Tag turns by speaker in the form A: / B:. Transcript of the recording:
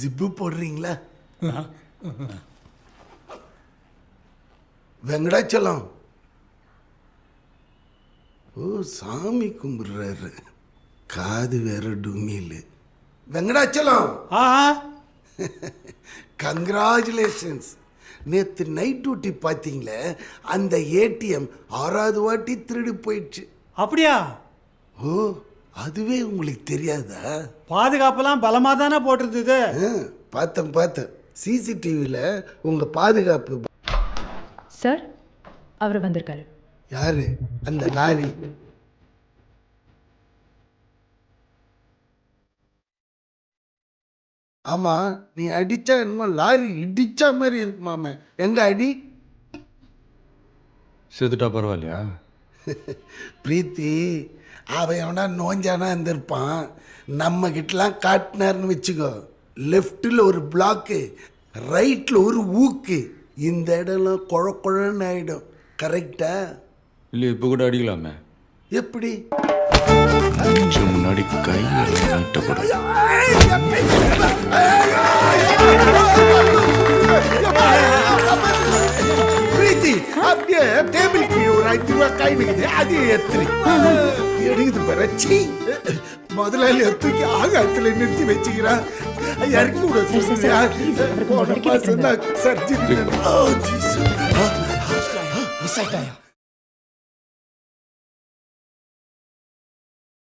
A: Zip போடுறீங்களா? வெங்கடாச்சலம். ஓ, சாமி கும்பிடுறாரு. காது வேற டுமில். வெங்கடாச்சலம், கங்க்ராச்சுலேஷன்ஸ். நேற்று நைட் டியூட்டி பார்த்தீங்களே, அந்த ஏடிஎம் 6வது வாட்டி திருடி போயிடுச்சு.
B: அப்படியா?
A: ஓ, அதுவே உங்களுக்கு தெரியாதா?
B: பாதுகாப்பெல்லாம் பலமாக தானே போட்டிருந்தது.
A: பார்த்தேன் சிசிடிவியில் உங்கள் பாதுகாப்பு.
C: சார், அவர் வந்திருக்காரு.
A: யாரு? அந்த லாரி. ஆமா, நீ அடிச்சா என்னமோ லாரி இடிச்சா மாதிரி இருக்குமாமே. எங்க அடி?
D: செத்துட்டா பரவாயில்லையா?
A: பிரீத்தி, அவன் எவனா நோஞ்சானா இருந்திருப்பான். நம்ம கிட்டலாம் காட்டினார்னு வச்சுக்கோ. லெஃப்டில் ஒரு பிளாக்கு, ரைட்டில் ஒரு ஊக்கு. இந்த இடம்லாம் குழன்னு ஆகிடும். கரெக்டா?
D: இல்லை, இப்போ கூட அடிக்கலாமே.
A: எப்படி?
D: கொஞ்சம் முன்னாடி கையில் நீட்டப்படும்.
A: பிரீத்தி, அப்படியே டேபிள் கீழே ஒரு 5 ரூபா கை நிக்குது, அது எடுக்குது பரச்சி. முதலாளி தூக்கி ஆகாயத்துல நிறுத்தி வச்சுக்கிறான். இறக்கி விட சொல்லுறியா? போன மாசம் தான் சர்ஜரி.